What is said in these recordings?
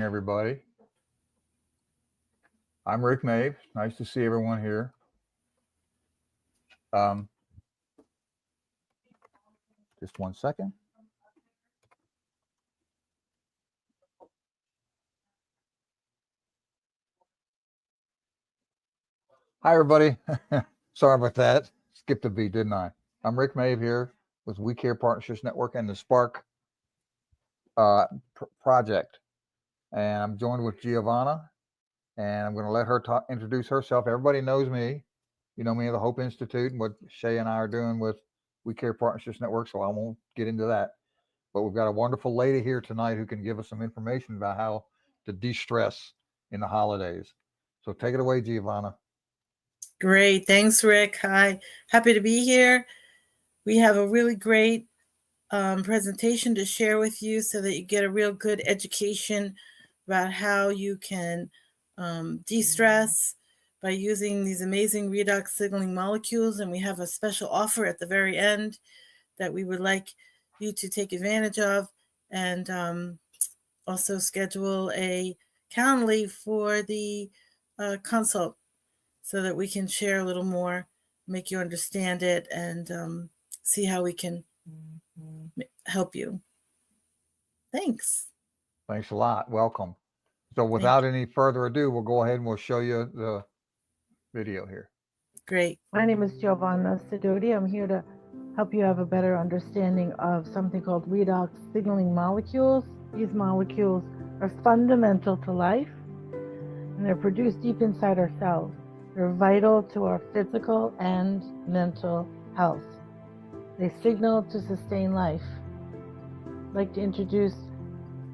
Everybody. I'm Rick Mabe. Nice to see everyone here. Just one second. Hi, everybody. Sorry about that. Skipped a beat, didn't I? I'm Rick Mabe here with We Care Partnerships Network and the Spark project. And I'm joined with Giovanna, and I'm going to let her introduce herself. Everybody knows me. You know me at the Hope Institute and what Shay and I are doing with We Care Partnerships Network, so I won't get into that. But we've got a wonderful lady here tonight who can give us some information about how to de-stress in the holidays. So take it away, Giovanna. Great. Thanks, Rick. Hi. Happy to be here. We have a really great presentation to share with you so that you get a real good education about how you can de-stress by using these amazing redox signaling molecules. And we have a special offer at the very end that we would like you to take advantage of, and also schedule a Calendly for the consult so that we can share a little more, make you understand it, and see how we can help you. Thanks. Thanks a lot. Welcome. So without any further ado, we'll go ahead and we'll show you the video here. Great. My name is Giovanna Sidoti. I'm here to help you have a better understanding of something called redox signaling molecules. These molecules are fundamental to life, and they're produced deep inside our cells. They're vital to our physical and mental health. They signal to sustain life. I'd like to introduce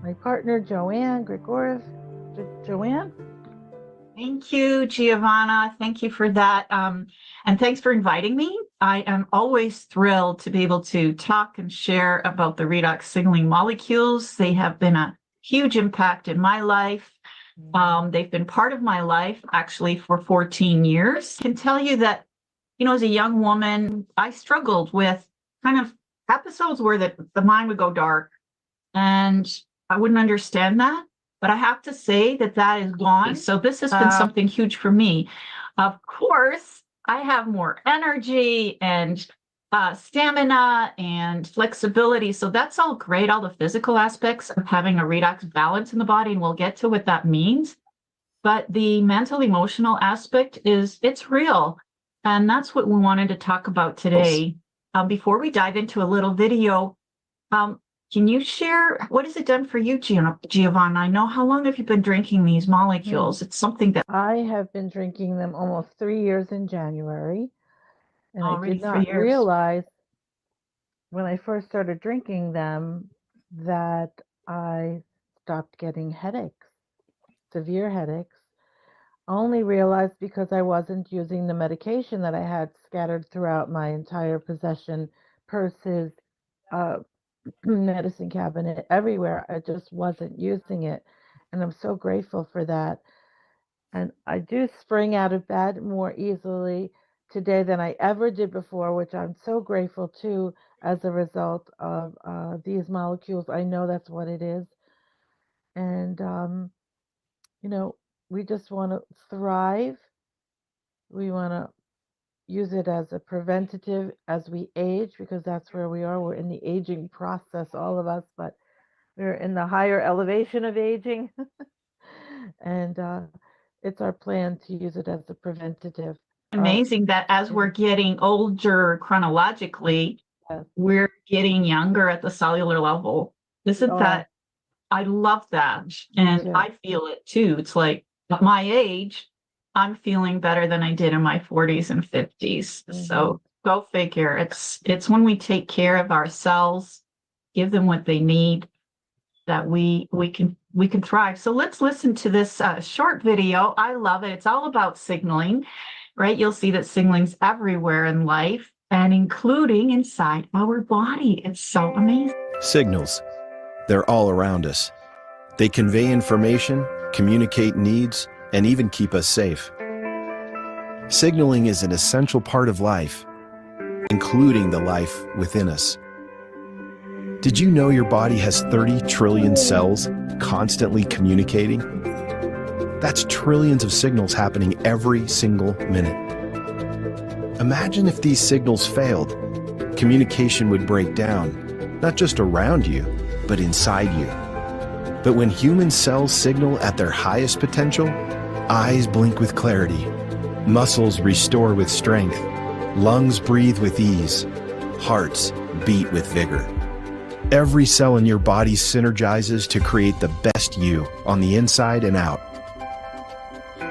my partner, Joanne Grigoriev. Joanne? Thank you, Giovanna. Thank you for that. And thanks for inviting me. I am always thrilled to be able to talk and share about the redox signaling molecules. They have been a huge impact in my life. They've been part of my life actually for 14 years. I can tell you that, as a young woman, I struggled with kind of episodes where the mind would go dark, and I wouldn't understand that. But I have to say that is gone. So this has been something huge for me. Of course, I have more energy and stamina and flexibility. So that's all great, all the physical aspects of having a redox balance in the body, and we'll get to what that means. But the mental, emotional aspect it's real. And that's what we wanted to talk about today. Before we dive into a little video, can you share what has it done for you, Giovanna? I know, how long have you been drinking these molecules? It's something that I have been drinking them almost 3 years in January. And I already did not 3 years. realize when I first started drinking them that I stopped getting headaches, severe headaches. I only realized because I wasn't using the medication that I had scattered throughout my entire possession, purses, medicine cabinet, everywhere. I just wasn't using it. And I'm so grateful for that. And I do spring out of bed more easily today than I ever did before, which I'm so grateful to as a result of these molecules. I know that's what it is. And, we just want to thrive. We want to use it as a preventative as we age, because that's where we are. We're in the aging process, all of us, but we're in the higher elevation of aging. And it's our plan to use it as a preventative. Amazing that as we're getting older chronologically, we're getting younger at the cellular level. Isn't that? I love that. And I feel it too. It's like at my age, I'm feeling better than I did in my 40s and 50s. So go figure. It's when we take care of our cells, give them what they need, that we can thrive. So let's listen to this short video. I love it. It's all about signaling, right? You'll see that signaling's everywhere in life, and including inside our body. It's so amazing. Signals. They're all around us. They convey information, communicate needs, and even keep us safe. Signaling is an essential part of life, including the life within us. Did you know your body has 30 trillion cells constantly communicating? That's trillions of signals happening every single minute. Imagine if these signals failed. Communication would break down, not just around you, but inside you. But when human cells signal at their highest potential, eyes blink with clarity, muscles restore with strength, lungs breathe with ease, hearts beat with vigor. Every cell in your body synergizes to create the best you on the inside and out.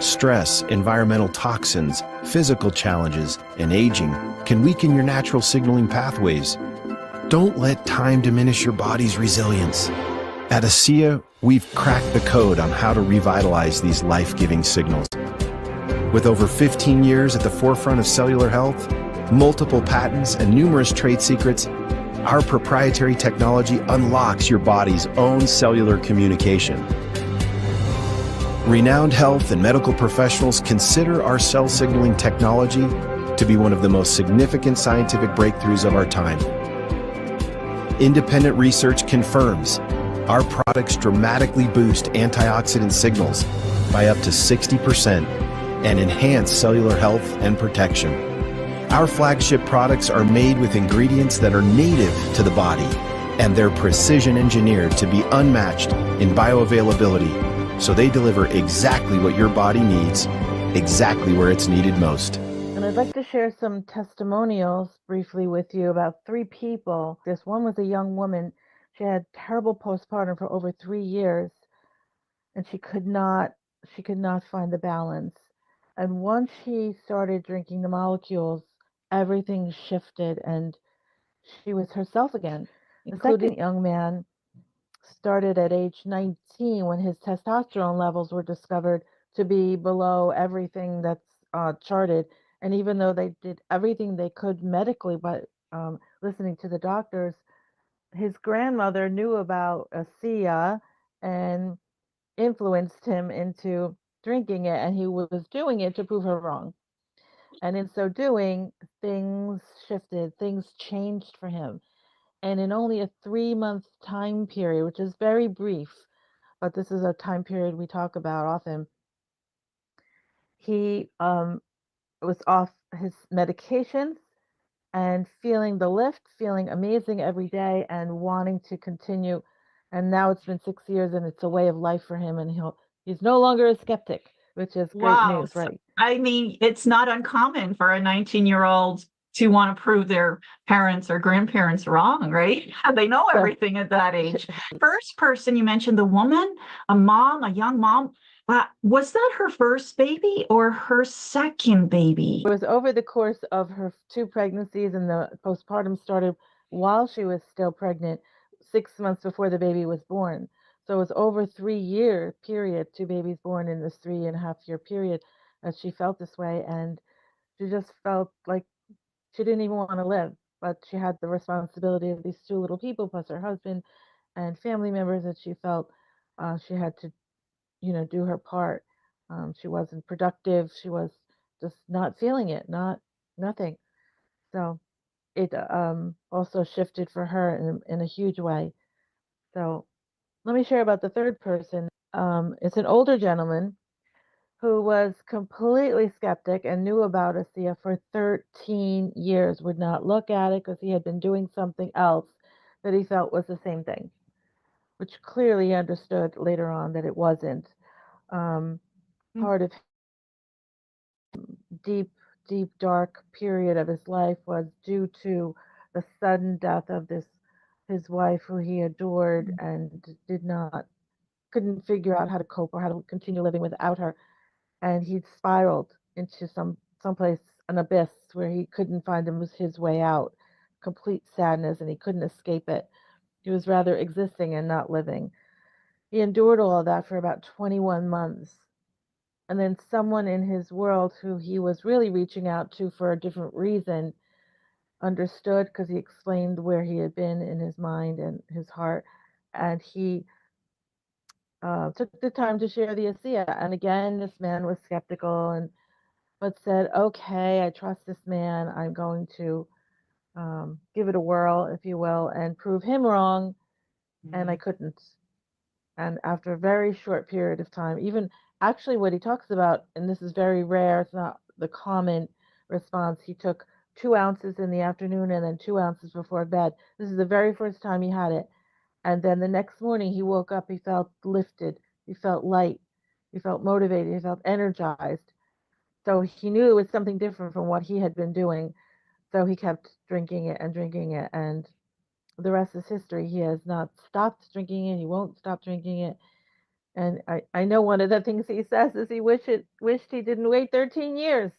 Stress, environmental toxins, physical challenges, and aging can weaken your natural signaling pathways. Don't let time diminish your body's resilience. At ASEA, we've cracked the code on how to revitalize these life-giving signals. With over 15 years at the forefront of cellular health, multiple patents, and numerous trade secrets, our proprietary technology unlocks your body's own cellular communication. Renowned health and medical professionals consider our cell signaling technology to be one of the most significant scientific breakthroughs of our time. Independent research confirms our products dramatically boost antioxidant signals by up to 60% and enhance cellular health and protection. Our flagship products are made with ingredients that are native to the body, and they're precision engineered to be unmatched in bioavailability, so they deliver exactly what your body needs, exactly where it's needed most. And I'd like to share some testimonials briefly with you about 3 people. This one was a young woman. She had terrible postpartum for over 3 years, and she could not find the balance. And once she started drinking the molecules, everything shifted and she was herself again. The second young man started at age 19 when his testosterone levels were discovered to be below everything that's charted. And even though they did everything they could medically by listening to the doctors, his grandmother knew about ASEA and influenced him into drinking it, and he was doing it to prove her wrong. And in so doing, things shifted, things changed for him. And in only a 3-month time period, which is very brief, but this is a time period we talk about often, he was off his medications and feeling the lift, feeling amazing every day and wanting to continue. And now it's been 6 years and it's a way of life for him, and he's no longer a skeptic, which is great Wow. news, right? I mean, it's not uncommon for a 19-year-old to want to prove their parents or grandparents wrong, right? They know everything at that age. First person you mentioned, the woman, a mom, a young mom, was that her first baby or her second baby? It was over the course of her 2 pregnancies, and the postpartum started while she was still pregnant, 6 months before the baby was born. So it was over 3-year period, 2 babies born in this 3.5-year period, that she felt this way. And she just felt like she didn't even want to live, but she had the responsibility of these 2 little people, plus her husband and family members, that she felt she had to, do her part. She wasn't productive. She was just not feeling it, nothing. So it also shifted for her in a huge way. So let me share about the third person. It's an older gentleman who was completely skeptic and knew about ASEA for 13 years, would not look at it because he had been doing something else that he felt was the same thing, which clearly he understood later on that it wasn't. Part of deep, dark period of his life was due to the sudden death of his wife, who he adored, and couldn't figure out how to cope or how to continue living without her. And he spiraled into someplace, an abyss where he couldn't find his way out. Complete sadness, and he couldn't escape it. He was rather existing and not living. He endured all of that for about 21 months. And then someone in his world who he was really reaching out to for a different reason understood, because he explained where he had been in his mind and his heart. And he took the time to share the ASEA. And again, this man was skeptical, but said, okay, I trust this man. I'm going to give it a whirl, if you will, and prove him wrong. And I couldn't. And after a very short period of time, even actually what he talks about, and this is very rare, it's not the common response, he took 2 ounces in the afternoon and then 2 ounces before bed. This is the very first time he had it. And then the next morning he woke up, he felt lifted, he felt light, he felt motivated, he felt energized. So he knew it was something different from what he had been doing. So he kept drinking it, and the rest is history. He has not stopped drinking it. He won't stop drinking it. And I know one of the things he says is he wished he didn't wait 13 years.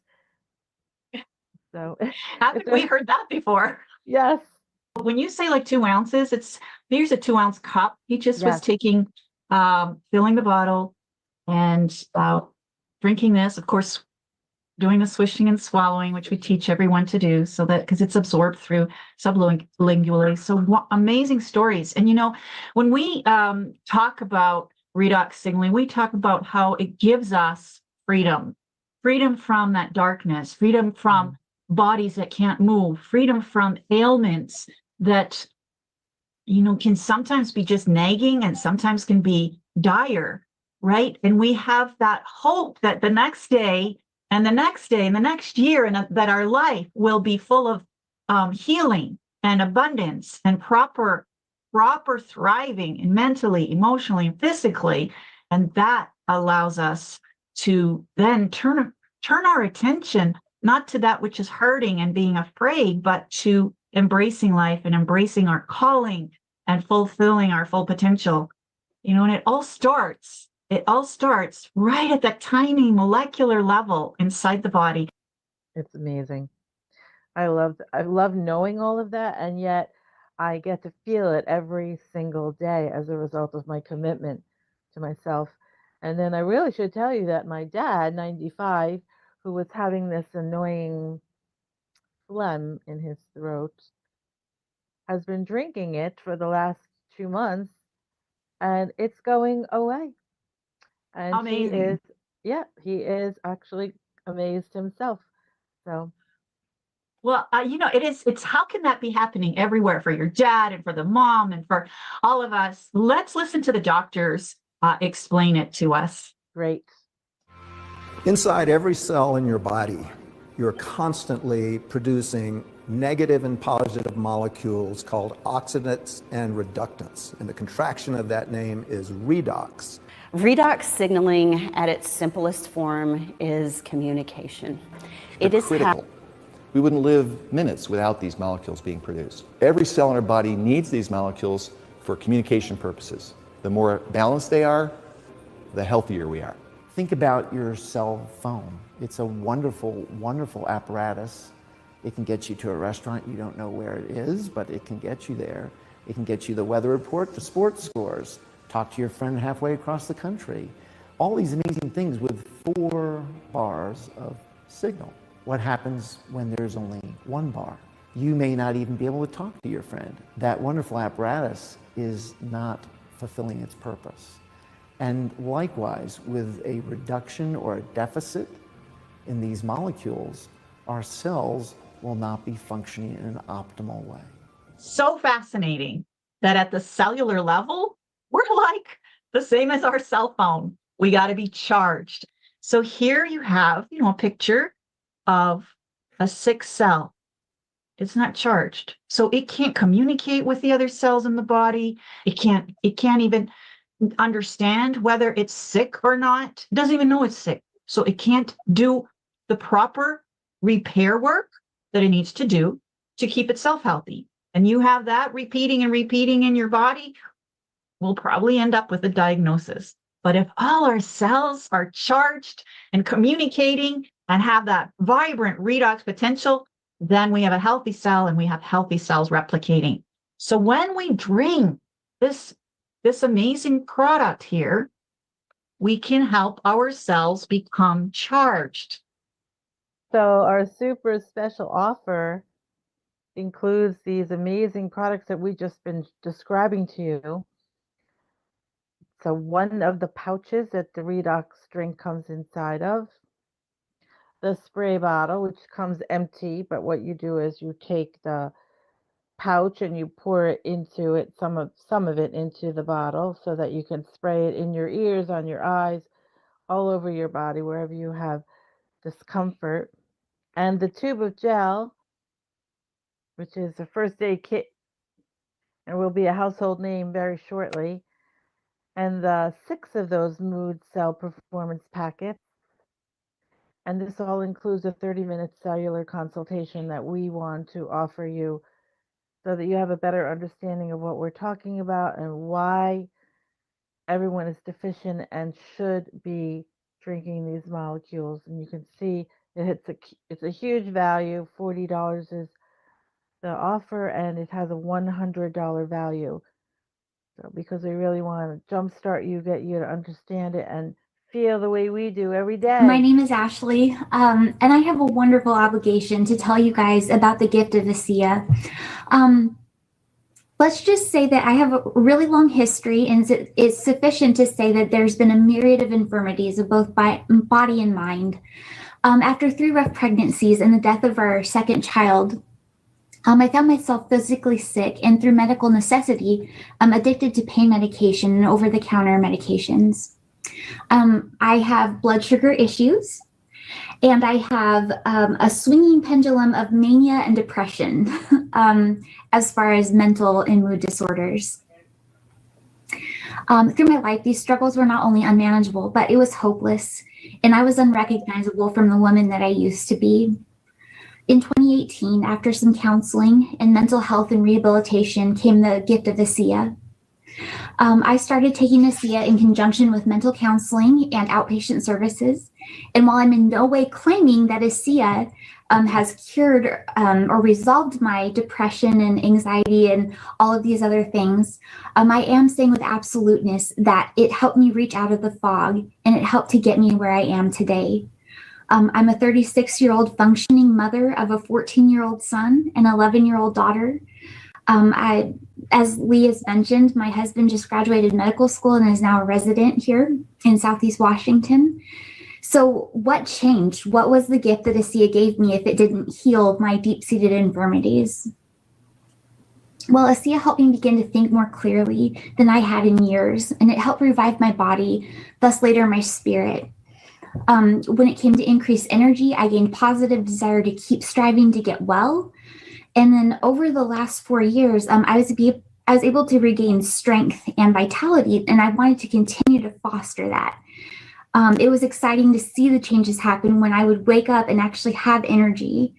So Haven't we heard that before? yes. When you say like 2 ounces, here's a 2-ounce cup. He just was Yes. taking, filling the bottle and drinking this, of course, doing the swishing and swallowing, which we teach everyone to do, so that because it's absorbed through sublingually. So amazing stories. And when we talk about redox signaling, we talk about how it gives us freedom from that darkness, freedom from bodies that can't move, freedom from ailments that can sometimes be just nagging and sometimes can be dire, right? And we have that hope that the next day and the next day and the next year, and that our life will be full of healing and abundance and proper thriving, and mentally, emotionally, and physically. And that allows us to then turn our attention not to that which is hurting and being afraid, but to embracing life and embracing our calling and fulfilling our full potential. And it all starts right at that tiny molecular level inside the body. It's amazing. I love knowing all of that, and yet I get to feel it every single day as a result of my commitment to myself. And then I really should tell you that my dad, 95, who was having this annoying phlegm in his throat, has been drinking it for the last 2 months, and it's going away. And Amazing. he is actually amazed himself. So Well, it's how can that be happening everywhere for your dad and for the mom and for all of us? Let's listen to the doctors explain it to us. great. Inside every cell in your body, you're constantly producing negative and positive molecules called oxidants and reductants. And the contraction of that name is redox. Redox signaling at its simplest form is communication. It is critical. We wouldn't live minutes without these molecules being produced. Every cell in our body needs these molecules for communication purposes. The more balanced they are, the healthier we are. Think about your cell phone. It's a wonderful, wonderful apparatus. It can get you to a restaurant you don't know where it is, but it can get you there. It can get you the weather report, the sports scores, talk to your friend halfway across the country. All these amazing things with 4 bars of signal. What happens when there's only 1 bar? You may not even be able to talk to your friend. That wonderful apparatus is not fulfilling its purpose. And likewise, with a reduction or a deficit in these molecules, our cells will not be functioning in an optimal way. So fascinating that at the cellular level, we're like the same as our cell phone. We got to be charged. So here you have, a picture of a sick cell. It's not charged. So it can't communicate with the other cells in the body. It can't even understand whether it's sick or not. It doesn't even know it's sick. So it can't do the proper repair work that it needs to do to keep itself healthy. And you have that repeating and repeating in your body, we'll probably end up with a diagnosis. But if all our cells are charged and communicating and have that vibrant redox potential, then we have a healthy cell and we have healthy cells replicating. So when we drink this amazing product here, we can help our cells become charged. So our super special offer includes these amazing products that we've just been describing to you. So one of the pouches that the redox drink comes inside of, the spray bottle, which comes empty, but what you do is you take the pouch and you pour it into it, some of it into the bottle so that you can spray it in your ears, on your eyes, all over your body, wherever you have discomfort. And the tube of gel, which is a first aid kit and will be a household name very shortly, and the 6 of those mood cell performance packets. And this all includes a 30-minute cellular consultation that we want to offer you so that you have a better understanding of what we're talking about and why everyone is deficient and should be drinking these molecules. And you can see it's a huge value. $40 is the offer, and it has a $100 value. So because we really want to jumpstart you, get you to understand it and feel the way we do every day. My name is Ashley, and I have a wonderful obligation to tell you guys about the gift of ASEA. Let's just say that I have a really long history, and it's sufficient to say that there's been a myriad of infirmities of both body and mind. After 3 rough pregnancies and the death of our second child, I found myself physically sick and through medical necessity, addicted to pain medication and over-the-counter medications. I have blood sugar issues, and I have a swinging pendulum of mania and depression as far as mental and mood disorders. Through my life, these struggles were not only unmanageable, but it was hopeless, and I was unrecognizable from the woman that I used to be. In 2018, after some counseling and mental health and rehabilitation, came the gift of ASEA. I started taking ASEA in conjunction with mental counseling and outpatient services. And while I'm in no way claiming that ASEA has cured or resolved my depression and anxiety and all of these other things, I am saying with absoluteness that it helped me reach out of the fog, and it helped to get me where I am today. I'm a 36-year-old functioning mother of a 14-year-old son and 11-year-old daughter. As Lee has mentioned, my husband just graduated medical school and is now a resident here in Southeast Washington. So what changed? What was the gift that ASEA gave me if it didn't heal my deep-seated infirmities? Well, ASEA helped me begin to think more clearly than I had in years, and it helped revive my body, thus later my spirit. When it came to increased energy, I gained positive desire to keep striving to get well. And then over the last 4 years, I was able to regain strength and vitality, and I wanted to continue to foster that. It was exciting to see the changes happen when I would wake up and actually have energy.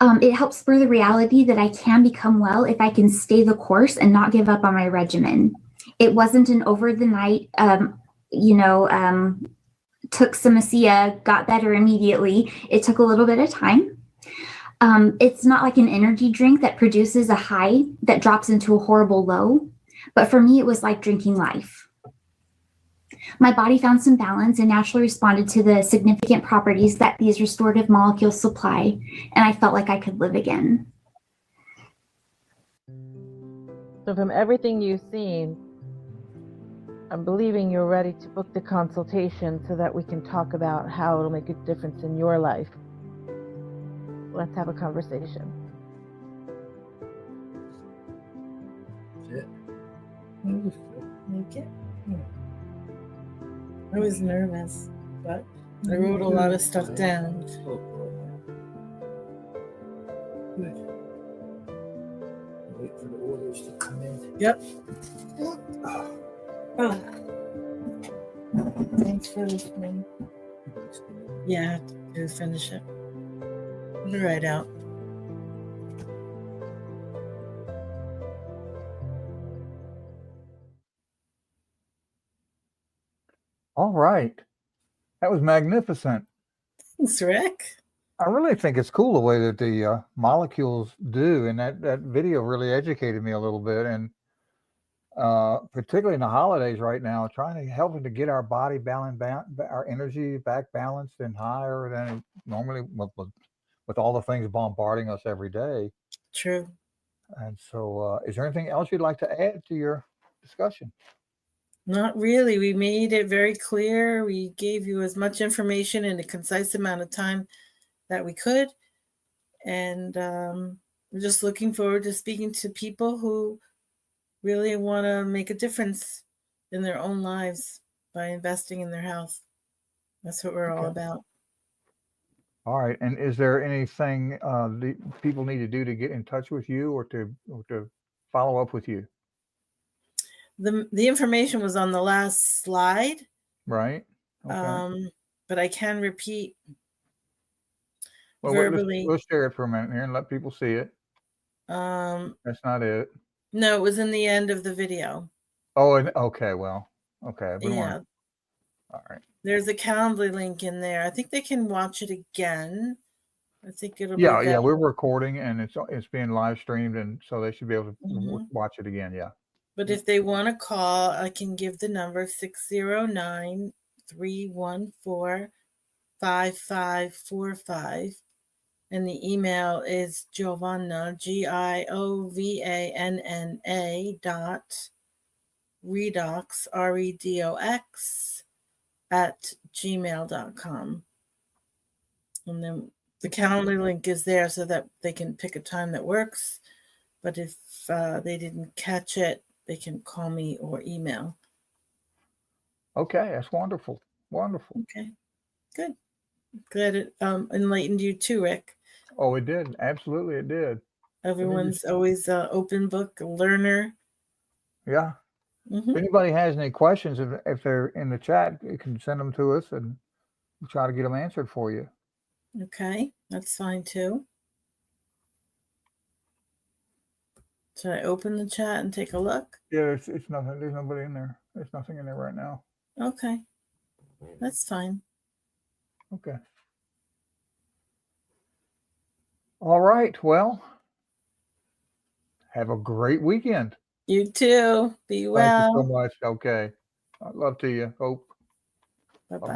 It helps spur the reality that I can become well if I can stay the course and not give up on my regimen. It wasn't an over the night, took some ASEA, got better immediately. It took a little bit of time. It's not like an energy drink that produces a high that drops into a horrible low. But for me, it was like drinking life. My body found some balance and naturally responded to the significant properties that these restorative molecules supply, and I felt like I could live again. So from everything you've seen, I'm believing you're ready to book the consultation so that we can talk about how it'll make a difference in your life. Let's have a conversation. Okay. I was nervous, but I wrote a lot of stuff down. Good. Wait for the orders to come in. Yep. Oh. Thanks for listening. Yeah, I have to finish it. I'll be right out. All right. That was magnificent. Thanks, Rick. I really think it's cool the way that the molecules do, and that video really educated me a little bit. And particularly in the holidays right now, trying to help to get our body balanced, our energy back balanced and higher than it normally with all the things bombarding us every day. True. And so, is there anything else you'd like to add to your discussion? Not really. We made it very clear. We gave you as much information in a concise amount of time that we could. And I'm just looking forward to speaking to people who really want to make a difference in their own lives by investing in their health. That's what we're all Okay. about. All right. And is there anything the people need to do to get in touch with you or to follow up with you? The information was on the last slide, Right. Okay. but I can repeat Well, verbally. let's share it for a minute here and let people see it. That's not it. No, it was in the end of the video. Oh, and okay. Well, okay. I've been Yeah, wondering. All right. there's a Calendly link in there. I think they can watch it again. I think it'll Yeah, be yeah. better. We're recording and it's being live streamed, and so they should be able to Mhm. watch it again. Yeah. But if they want to call, I can give the number 609-314-5545. And the email is Giovanna, Giovanna .redox, REDOX, @gmail.com. And then the Calendly link is there so that they can pick a time that works. But if they didn't catch it, they can call me or email. Okay, that's wonderful. Wonderful. Okay, good. Glad it enlightened you too, Rick. Oh, it did. Absolutely, it did. Everyone's always an open book, a learner. Yeah. If Mhm. anybody has any questions, if they're in the chat, you can send them to us and we'll try to get them answered for you. Okay, that's fine too. Should I open the chat and take a look? Yeah, it's nothing. There's nobody in there. There's nothing in there right now. Okay, that's fine. Okay. All right. Well, have a great weekend. You too. Be Thank you well. so much. Okay. Love to you. Hope. Bye-bye.